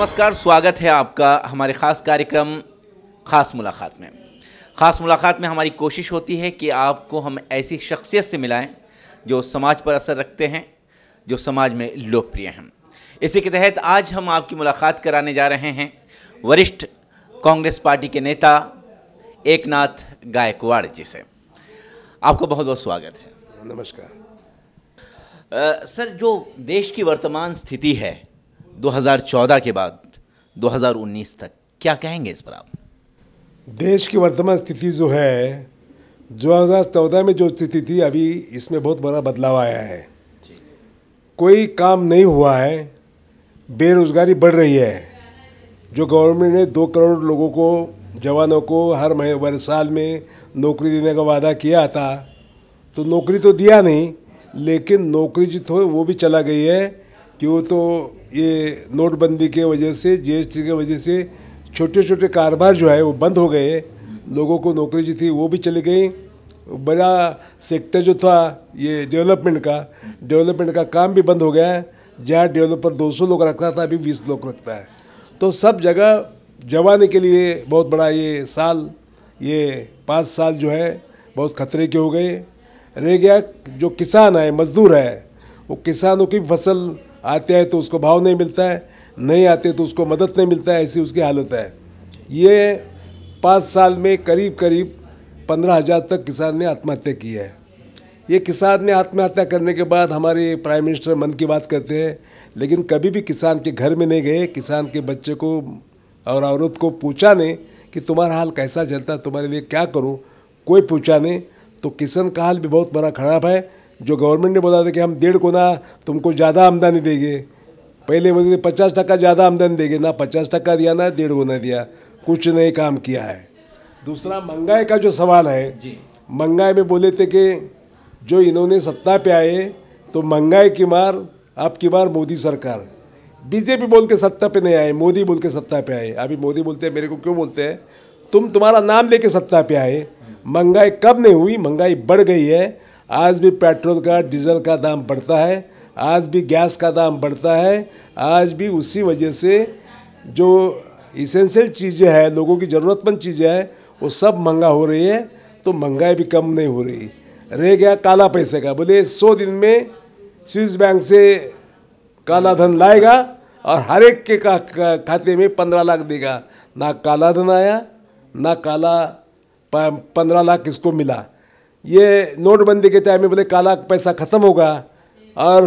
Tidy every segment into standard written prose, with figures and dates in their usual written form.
नमस्कार, स्वागत है आपका हमारे ख़ास कार्यक्रम ख़ास मुलाकात में। ख़ास मुलाकात में हमारी कोशिश होती है कि आपको हम ऐसी शख्सियत से मिलाएं जो समाज पर असर रखते हैं, जो समाज में लोकप्रिय हैं। इसी के तहत आज हम आपकी मुलाकात कराने जा रहे हैं वरिष्ठ कांग्रेस पार्टी के नेता एकनाथ गायकवाड़ जी से। आपका बहुत बहुत स्वागत है। नमस्कार। सर, जो देश की वर्तमान स्थिति है 2014 के बाद 2019 तक, क्या कहेंगे इस पर आप? देश की वर्तमान स्थिति जो है 2014 में जो स्थिति थी, अभी इसमें बहुत बड़ा बदलाव आया है। कोई काम नहीं हुआ है, बेरोजगारी बढ़ रही है। जो गवर्नमेंट ने 2 करोड़ लोगों को, जवानों को हर साल में नौकरी देने का वादा किया था, तो नौकरी तो दिया नहीं, लेकिन नौकरी जो थी वो भी चला गई है। क्यों? तो ये नोटबंदी के वजह से, जीएसटी के वजह से छोटे छोटे कारोबार जो है वो बंद हो गए। लोगों को नौकरी जो थी वो भी चली गई। बड़ा सेक्टर जो था ये डेवलपमेंट का काम भी बंद हो गया है। जहाँ डेवलपर 200 लोग रखता था, अभी 20 लोग रखता है। तो सब जगह जवानी के लिए बहुत बड़ा ये 5 साल जो है बहुत खतरे के हो गए। रह गया जो किसान है, मजदूर है, वो किसानों की फसल आते हैं तो उसको भाव नहीं मिलता है, नहीं आते तो उसको मदद नहीं मिलता है, ऐसी उसकी हालत है। ये 5 साल में करीब 15,000 तक किसान ने आत्महत्या की है। ये किसान ने आत्महत्या करने के बाद हमारे प्राइम मिनिस्टर मन की बात करते हैं, लेकिन कभी भी किसान के घर में नहीं गए, किसान के बच्चे को और औरत को पूछा नहीं कि तुम्हारा हाल कैसा चलता है, तुम्हारे लिए क्या करूँ, कोई पूछा नहीं। तो किसान का हाल भी बहुत बड़ा ख़राब है। जो गवर्नमेंट ने बोला था कि हम 1.5 गुना तुमको ज़्यादा आमदनी देंगे, पहले बोले 50% ज़्यादा आमदनी देंगे, ना 50% दिया ना 1.5 गुना दिया, कुछ नहीं काम किया है। दूसरा महंगाई का जो सवाल है, महंगाई में बोले थे कि जो इन्होंने सत्ता पे आए तो महंगाई की मार, अब की बार मोदी सरकार, बीजेपी बोल के सत्ता पे नहीं आए, मोदी बोल के सत्ता पे आए। अभी मोदी बोलते हैं, मेरे को क्यों बोलते हैं, तुम्हारा नाम लेके सत्ता पे आए। महंगाई कब नहीं हुई, महंगाई बढ़ गई है। आज भी पेट्रोल का, डीजल का दाम बढ़ता है, आज भी गैस का दाम बढ़ता है, आज भी उसी वजह से जो इसेंशियल चीज़ें हैं, लोगों की ज़रूरतमंद चीज़ें हैं, वो सब महंगा हो रही है। तो महंगाई भी कम नहीं हो रही। रह गया काला पैसे का, बोले 100 दिन में स्विस बैंक से काला धन लाएगा और हर एक के खाते में 15 लाख देगा। ना काला धन आया, ना काला 15 लाख किसको मिला। ये नोटबंदी के टाइम में बोले काला पैसा ख़त्म होगा और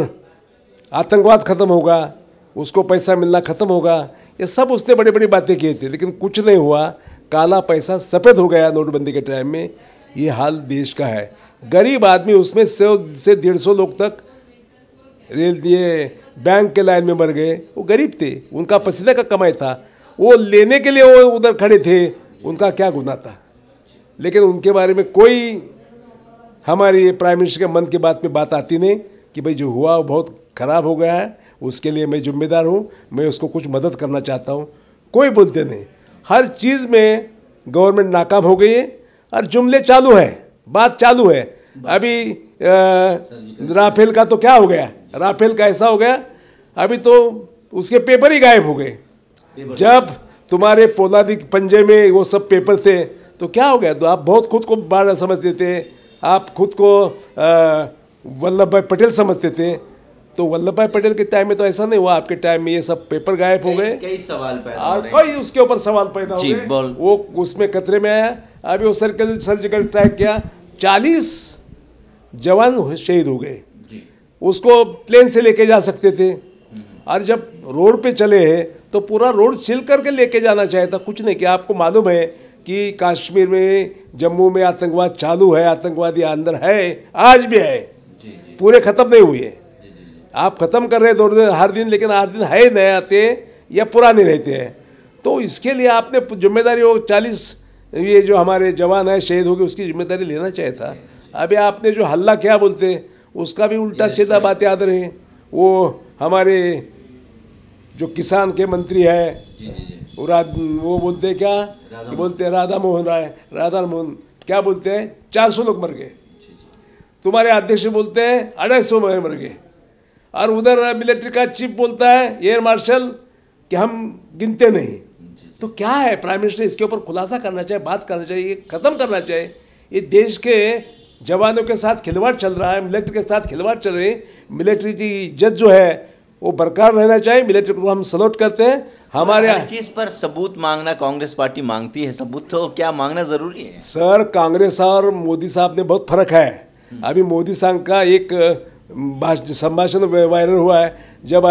आतंकवाद ख़त्म होगा, उसको पैसा मिलना ख़त्म होगा। ये सब उसने बड़ी बड़ी बातें की थी, लेकिन कुछ नहीं हुआ। काला पैसा सफ़ेद हो गया नोटबंदी के टाइम में। ये हाल देश का है। गरीब आदमी उसमें 100 से 150 लोग तक ये बैंक के लाइन में मर गए। वो गरीब थे, उनका पसीने का कमाई था, वो लेने के लिए वो उधर खड़े थे, उनका क्या गुनाह था। लेकिन उनके बारे में कोई हमारी प्राइम मिनिस्टर के मन की बात में बात आती नहीं कि भाई जो हुआ वो बहुत ख़राब हो गया है, उसके लिए मैं जिम्मेदार हूँ, मैं उसको कुछ मदद करना चाहता हूँ। कोई बोलते नहीं। हर चीज़ में गवर्नमेंट नाकाम हो गई है और जुमले चालू है, बात चालू है। अभी राफेल का तो क्या हो गया, राफेल का ऐसा हो गया, अभी तो उसके पेपर ही गायब हो गए। जब तुम्हारे पोलादी पंजे में वो सब पेपर थे तो क्या हो गया। तो आप बहुत खुद को बड़ा समझते थे, आप खुद को वल्लभ भाई पटेल समझते थे। तो वल्लभ भाई पटेल के टाइम में तो ऐसा नहीं हुआ, आपके टाइम में ये सब पेपर गायब हो गए, कई सवाल पैदा और कई उसके ऊपर सवाल पैदा हो गए। वो उसमें खतरे में आया। अभी वो सर्जिकल स्ट्राइक किया, 40 जवान शहीद हो गए। उसको प्लेन से लेके जा सकते थे, और जब रोड पे चले तो पूरा रोड सील करके लेके जाना चाहिए था। कुछ नहीं किया। आपको मालूम है कि कश्मीर में, जम्मू में आतंकवाद चालू है, आतंकवादी अंदर है, आज भी है, पूरे ख़त्म नहीं हुए। आप ख़त्म कर रहे हैं 2 दिन हर दिन, लेकिन 8 दिन है नए आते या पुराने रहते हैं। तो इसके लिए आपने जिम्मेदारी, वो 40 ये जो हमारे जवान है शहीद हो गए, उसकी जिम्मेदारी लेना चाहिए था। अभी आपने जो हल्ला क्या बोलते, उसका भी उल्टा सीधा बात याद रहे। वो हमारे जो किसान के मंत्री है, वो बोलते हैं क्या, बोलते हैं राधा मोहन क्या बोलते हैं, 400 लोग मर गए। तुम्हारे अध्यक्ष बोलते हैं 250 मर गए। और उधर मिलिट्री का चीफ बोलता है, एयर मार्शल कि हम गिनते नहीं। तो क्या है, प्राइम मिनिस्टर इसके ऊपर खुलासा करना चाहिए, बात करना चाहिए, ख़त्म करना चाहिए। ये देश के जवानों के साथ खिलवाड़ चल रहा है, मिलिट्री के साथ खिलवाड़ चल रही है। मिलिट्री की इज्जत जो है वो बरकरार रहना चाहिए। मिलिट्री को हम सपोर्ट करते हैं। हमारे हर चीज़ पर सबूत मांगना कांग्रेस पार्टी मांगती है, सबूत तो क्या मांगना ज़रूरी है? सर, कांग्रेस और मोदी साहब में बहुत फर्क है। अभी मोदी साहब का एक संभाषण वायरल हुआ है। जब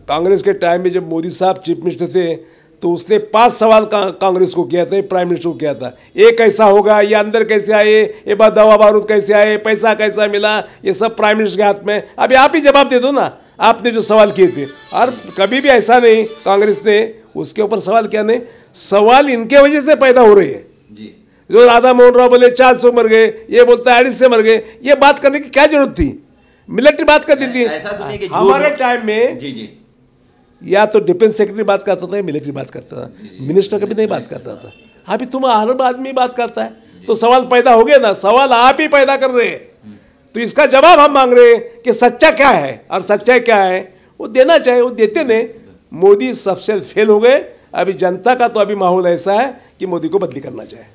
कांग्रेस के टाइम में जब मोदी साहब चीफ मिनिस्टर थे तो उसने 5 सवाल कांग्रेस को किया था, प्राइम मिनिस्टर को किया था। ये कैसा होगा, ये अंदर कैसे आए, ये दवा बारूद कैसे आए, पैसा कैसा मिला, ये सब प्राइम मिनिस्टर के हाथ में। अभी आप ही जवाब दे दो ना, आपने जो सवाल किए थे। और कभी भी ऐसा नहीं कांग्रेस ने उसके ऊपर सवाल किया नहीं। सवाल इनके वजह से पैदा हो रही है जी। जो राधा मोहन राव बोले 400 मर गए, ये बोलता है 250 मर गए, ये बात करने की क्या जरूरत थी? मिलिट्री बात करती थी। हमारे टाइम में जी जी या तो डिफेंस सेक्रेटरी बात करता था या मिलिट्री बात करता था, मिनिस्टर कभी नहीं बात करता था। अभी तुम हर आदमी बात करता है, तो सवाल पैदा हो गया ना। सवाल आप ही पैदा कर रहे हैं। तो इसका जवाब हम मांग रहे हैं कि सच्चा क्या है और सच्चाई क्या है, वो देना चाहिए, वो देते नहीं। मोदी सबसे फेल हो गए। अभी जनता का तो अभी माहौल ऐसा है कि मोदी को बदली करना चाहिए।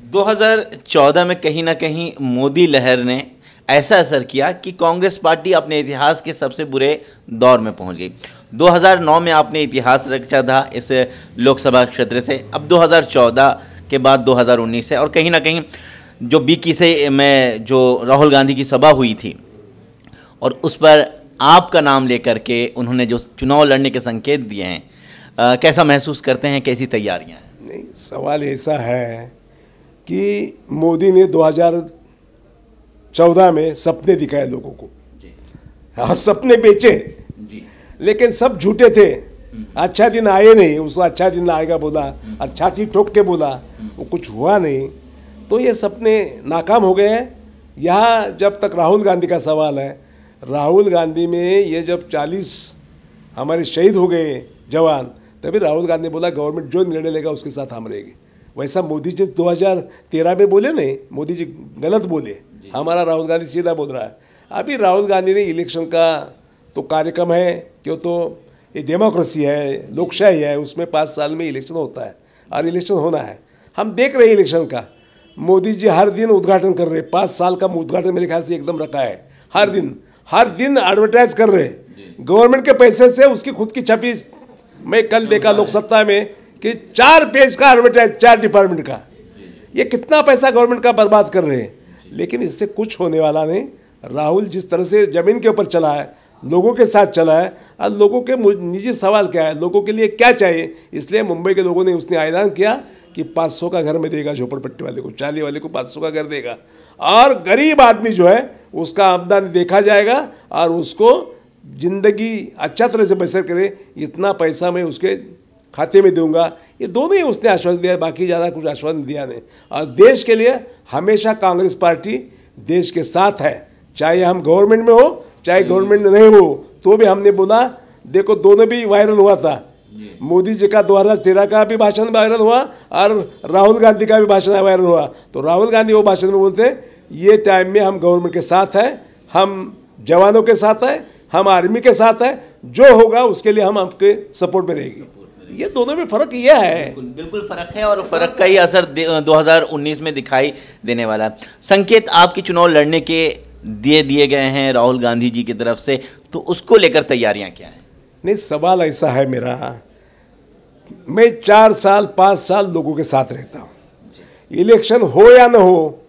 2014 में कहीं ना कहीं मोदी लहर ने ऐसा असर किया कि कांग्रेस पार्टी अपने इतिहास के सबसे बुरे दौर में पहुंच गई। 2009 में आपने इतिहास रचा था इस लोकसभा क्षेत्र से, अब 2014 के बाद 2019 है, और कहीं ना कहीं जो बीकी से में जो राहुल गांधी की सभा हुई थी और उस पर आपका नाम लेकर के उन्होंने जो चुनाव लड़ने के संकेत दिए हैं, कैसा महसूस करते हैं, कैसी तैयारियां हैं? नहीं, सवाल ऐसा है कि मोदी ने 2014 में सपने दिखाए लोगों को और सपने बेचे जी। लेकिन सब झूठे थे। अच्छा दिन आए नहीं, उसको अच्छा दिन आएगा बोला और छाती ठोक के बोला, वो कुछ हुआ नहीं। तो ये सपने नाकाम हो गए हैं। यहाँ जब तक राहुल गांधी का सवाल है, राहुल गांधी में ये जब 40 हमारे शहीद हो गए जवान, तभी राहुल गांधी ने बोला गवर्नमेंट जो निर्णय लेगा उसके साथ हम रहेंगे। वैसा मोदी जी 2013 में बोले नहीं, मोदी जी गलत बोले, हमारा राहुल गांधी सीधा बोल रहा है। अभी राहुल गांधी ने इलेक्शन का तो कार्यक्रम है, क्यों तो ये डेमोक्रेसी है, लोकशाही है, उसमें 5 साल में इलेक्शन होता है और इलेक्शन होना है। हम देख रहे हैं इलेक्शन का। मोदी जी हर दिन उद्घाटन कर रहे हैं, 5 साल का उद्घाटन मेरे ख्याल से एकदम रखा है। हर दिन एडवर्टाइज कर रहे हैं गवर्नमेंट के पैसे से। उसकी खुद की छपी मैं कल देखा लोकसत्ता में कि 4 पेज का एडवर्टाइज 4 डिपार्टमेंट का। ये कितना पैसा गवर्नमेंट का बर्बाद कर रहे हैं, लेकिन इससे कुछ होने वाला नहीं। राहुल जिस तरह से ज़मीन के ऊपर चला है, लोगों के साथ चला है, और लोगों के निजी सवाल क्या है, लोगों के लिए क्या चाहिए, इसलिए मुंबई के लोगों ने उसने ऐलान किया कि 500 का घर में देगा झोपड़पट्टी वाले को, 40 वाले को 500 का घर देगा। और गरीब आदमी जो है उसका आमदनी देखा जाएगा और उसको ज़िंदगी अच्छा तरह से बसर करे, इतना पैसा मैं उसके खाते में दूंगा। ये दोनों ही उसने आश्वासन दिया, बाकी ज़्यादा कुछ आश्वासन दिया नहीं। और देश के लिए हमेशा कांग्रेस पार्टी देश के साथ है, चाहे हम गवर्नमेंट में हो चाहे गवर्नमेंट में नहीं हो। तो भी हमने बोला, देखो दोनों भी वायरल हुआ था। मोदी जी का 2013 का भी भाषण वायरल हुआ और राहुल गांधी का भी भाषण वायरल हुआ। तो राहुल गांधी वो भाषण में बोलते हैं ये टाइम में हम गवर्नमेंट के साथ हैं, हम जवानों के साथ हैं, हम आर्मी के साथ हैं, जो होगा उसके लिए हम आपके सपोर्ट में रहेगी। ये दोनों में फ़र्क ये है, बिल्कुल फ़र्क है, और फ़र्क का ही असर 2019 में दिखाई देने वाला है। संकेत आपके चुनाव लड़ने के दिए गए हैं राहुल गांधी जी की तरफ से, तो उसको लेकर तैयारियां क्या हैं? नहीं, सवाल ऐसा है मेरा, मैं 4 साल 5 साल लोगों के साथ रहता हूँ। इलेक्शन हो या न हो,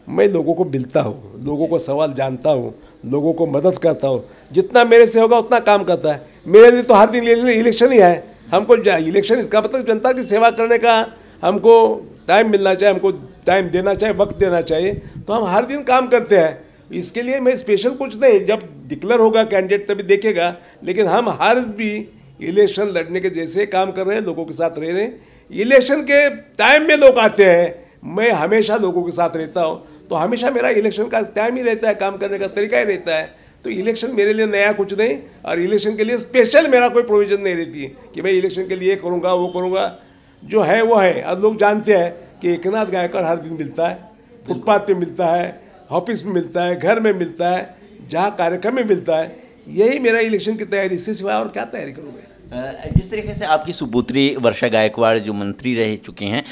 मैं लोगों को मिलता हूँ, लोगों को सवाल जानता हूँ, लोगों को मदद करता हूँ। जितना मेरे से होगा उतना काम करता है। मेरे लिए तो हर दिन इलेक्शन ही है। हमको इलेक्शन इसका मतलब जनता की सेवा करने का हमको टाइम मिलना चाहिए, हमको टाइम देना चाहिए, वक्त देना चाहिए। तो हम हर दिन काम करते हैं। इसके लिए मैं स्पेशल कुछ नहीं, जब डिक्लेयर होगा कैंडिडेट तभी देखेगा। लेकिन हम हर भी इलेक्शन लड़ने के जैसे काम कर रहे हैं, लोगों के साथ रह रहे हैं। इलेक्शन के टाइम में लोग आते हैं, मैं हमेशा लोगों के साथ रहता हूँ। तो हमेशा मेरा इलेक्शन का टाइम ही रहता है, काम करने का तरीका ही रहता है। तो इलेक्शन मेरे लिए नया कुछ नहीं, और इलेक्शन के लिए स्पेशल मेरा कोई प्रोविज़न नहीं रहती है कि मैं इलेक्शन के लिए करूँगा वो करूँगा। जो है वो है। अब लोग जानते हैं कि एकनाथ गायकवाड़ हर दिन मिलता है, फुटपाथ पे मिलता है, ऑफिस में मिलता है, घर में मिलता है, जहाँ कार्यक्रम में मिलता है। यही मेरा इलेक्शन की तैयारी, इससे सिवाय और क्या तैयारी करूँ मैं। जिस तरीके से आपकी सुपुत्री वर्षा गायकवाड़ जो मंत्री रह चुकी हैं,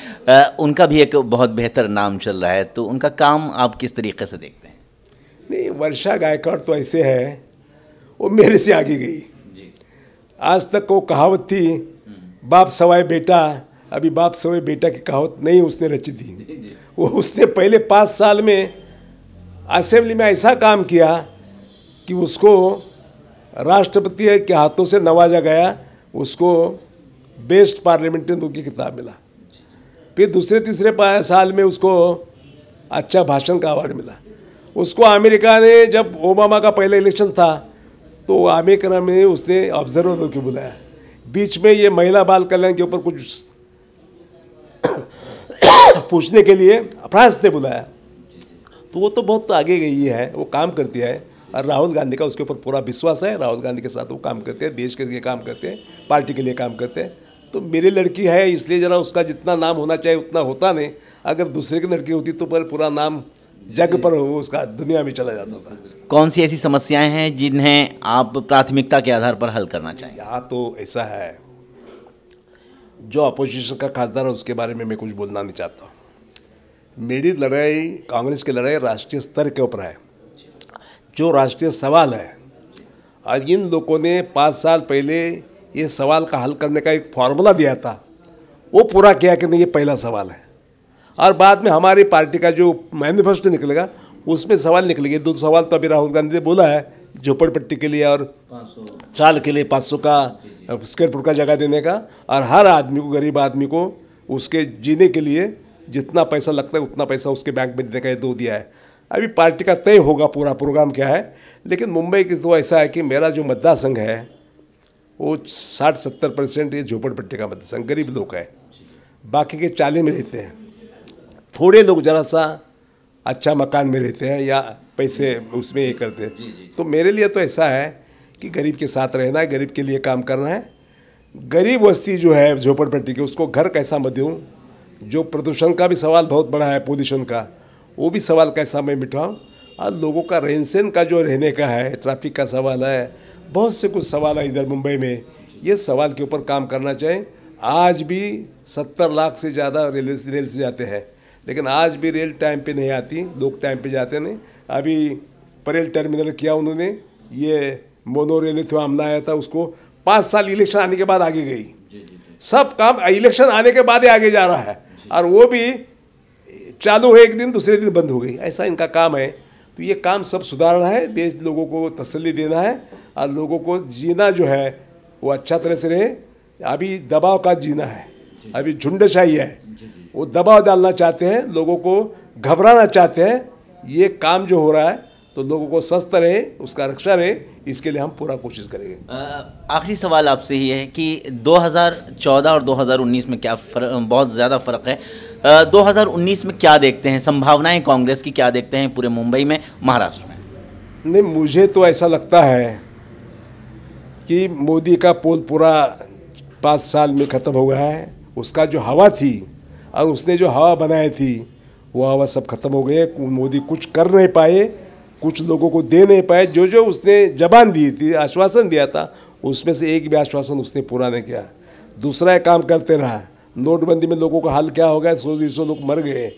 उनका भी एक बहुत बेहतर नाम चल रहा है, तो उनका काम आप किस तरीके से देखते हैं? नहीं, वर्षा गायकवाड़ तो ऐसे है, वो मेरे से आगे गई जी। आज तक वो कहावत थी बाप सवाए बेटा, अभी बाप सवाए बेटा की कहावत नहीं उसने रची थी। वो उसने पहले 5 साल में असेंबली में ऐसा काम किया कि उसको राष्ट्रपति के हाथों से नवाजा गया, उसको बेस्ट पार्लियामेंटेरियन की खिताब मिला। फिर दूसरे तीसरे साल में उसको अच्छा भाषण का अवार्ड मिला। उसको अमेरिका ने, जब ओबामा का पहला इलेक्शन था तो अमेरिका में उसने ऑब्जर्वर होकर बुलाया। बीच में ये महिला बाल कल्याण के ऊपर कुछ पूछने के लिए फ्रांस से बुलाया। तो वो तो बहुत आगे गई है, वो काम करती है, और राहुल गांधी का उसके ऊपर पूरा विश्वास है। राहुल गांधी के साथ वो काम करते हैं, देश के लिए काम करते हैं, पार्टी के लिए काम करते हैं। तो मेरी लड़की है, इसलिए ज़रा उसका जितना नाम होना चाहिए उतना होता नहीं। अगर दूसरे की लड़की होती तो पर पूरा नाम जग पर उसका दुनिया में चला जाता था। कौन सी ऐसी समस्याएं हैं जिन्हें आप प्राथमिकता के आधार पर हल करना चाहिए? यहाँ तो ऐसा है, जो अपोजिशन का खासदार है उसके बारे में मैं कुछ बोलना नहीं चाहता। मेरी लड़ाई, कांग्रेस की लड़ाई राष्ट्रीय स्तर के ऊपर है। जो राष्ट्रीय सवाल है, आज इन लोगों ने 5 साल पहले ये सवाल का हल करने का एक फॉर्मूला दिया था, वो पूरा किया कि नहीं, ये पहला सवाल है। और बाद में हमारी पार्टी का जो मैनिफेस्टो निकलेगा उसमें सवाल निकलेंगे। 2 सवाल तो अभी राहुल गांधी ने बोला है, झोपड़पट्टी के लिए और चाल के लिए 500 का स्क्वायर फुट का जगह देने का, और हर आदमी को, गरीब आदमी को उसके जीने के लिए जितना पैसा लगता है उतना पैसा उसके बैंक में देने का, ये 2 दिया है। अभी पार्टी का तय होगा पूरा प्रोग्राम क्या है। लेकिन मुंबई की तो ऐसा है कि मेरा जो मतदार संघ है वो 60-70% ये झोपड़पट्टी का मतदार संघ, गरीब लोग है। बाकी के 40 में रहते हैं। थोड़े लोग ज़रा सा अच्छा मकान में रहते हैं या पैसे उसमें ये करते हैं। तो मेरे लिए तो ऐसा है कि गरीब के साथ रहना है, गरीब के लिए काम करना है। गरीब बस्ती जो है झोपड़पट्टी की, उसको घर कैसा मैं दूँ। जो प्रदूषण का भी सवाल बहुत बड़ा है, पोल्यूशन का, वो भी सवाल कैसा मैं मिटाऊँ। और लोगों का रहन सहन का जो रहने का है, ट्रैफिक का सवाल है, बहुत से कुछ सवाल है इधर मुंबई में। ये सवाल के ऊपर काम करना चाहिए। आज भी 70 लाख से ज़्यादा रेल से जाते हैं, लेकिन आज भी रेल टाइम पे नहीं आती, लोग टाइम पे जाते नहीं। अभी परेल टर्मिनल किया उन्होंने, ये मोनो रेल था, हमला आया था, उसको 5 साल इलेक्शन आने के बाद आगे गई। सब काम इलेक्शन आने के बाद ही आगे जा रहा है, और वो भी चालू है एक दिन, दूसरे दिन बंद हो गई। ऐसा इनका काम है। तो ये काम सब सुधारना है, देश लोगों को तसल्ली देना है, और लोगों को जीना जो है वो अच्छा तरह से रहे। अभी दबाव का जीना है, अभी झुंडशाही है, वो दबाव डालना चाहते हैं, लोगों को घबराना चाहते हैं। ये काम जो हो रहा है तो लोगों को स्वस्थ रहे, उसका रक्षा रहे, इसके लिए हम पूरा कोशिश करेंगे। आखिरी सवाल आपसे ही है कि 2014 और 2019 में क्या बहुत ज़्यादा फ़र्क है। 2019 में क्या देखते हैं, संभावनाएं कांग्रेस की क्या देखते हैं पूरे मुंबई में, महाराष्ट्र में? नहीं, मुझे तो ऐसा लगता है कि मोदी का पोल पूरा 5 साल में ख़त्म हो गया है। उसका जो हवा थी और उसने जो हवा बनाई थी, वो हवा सब खत्म हो गए। मोदी कुछ कर नहीं पाए, कुछ लोगों को दे नहीं पाए। जो जो उसने जबान दी थी, आश्वासन दिया था, उसमें से एक भी आश्वासन उसने पूरा नहीं किया। दूसरा काम करते रहा। नोटबंदी में लोगों का हाल क्या हो गया, 100-150 लोग मर गए।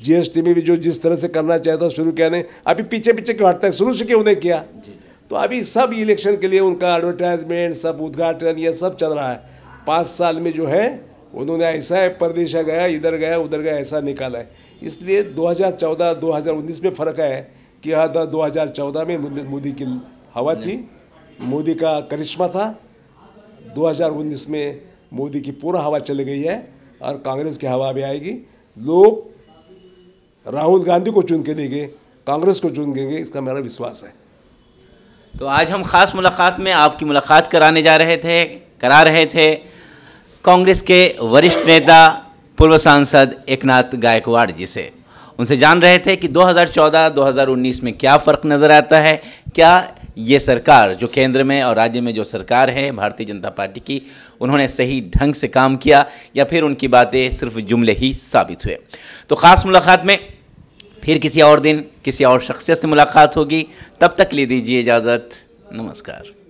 GST में भी जो जिस तरह से करना चाहता शुरू किया नहीं, अभी पीछे पीछे क्यों हटता है, शुरू से क्यों नहीं किया। तो अभी सब इलेक्शन के लिए उनका एडवर्टाइजमेंट, सब उद्घाटन, ये सब चल रहा है। 5 साल में जो है उन्होंने ऐसा है, परदेश गया, इधर गया, उधर गया, ऐसा निकाला है। इसलिए 2014-2019 में फ़र्क है कि 2014 में मोदी की हवा थी, मोदी का करिश्मा था। 2019 में मोदी की पूरा हवा चली गई है और कांग्रेस की हवा भी आएगी। लोग राहुल गांधी को चुन के देंगे, कांग्रेस को चुन देंगे, इसका मेरा विश्वास है। तो आज हम ख़ास मुलाकात में आपकी मुलाकात करा रहे थे कांग्रेस के वरिष्ठ नेता, पूर्व सांसद एकनाथ गायकवाड़ जी से। उनसे जान रहे थे कि 2014-2019 में क्या फ़र्क नज़र आता है, क्या ये सरकार जो केंद्र में और राज्य में जो सरकार है भारतीय जनता पार्टी की, उन्होंने सही ढंग से काम किया या फिर उनकी बातें सिर्फ जुमले ही साबित हुए। तो ख़ास मुलाकात में फिर किसी और दिन किसी और शख्सियत से मुलाकात होगी। तब तक ले दीजिए इजाज़त। नमस्कार।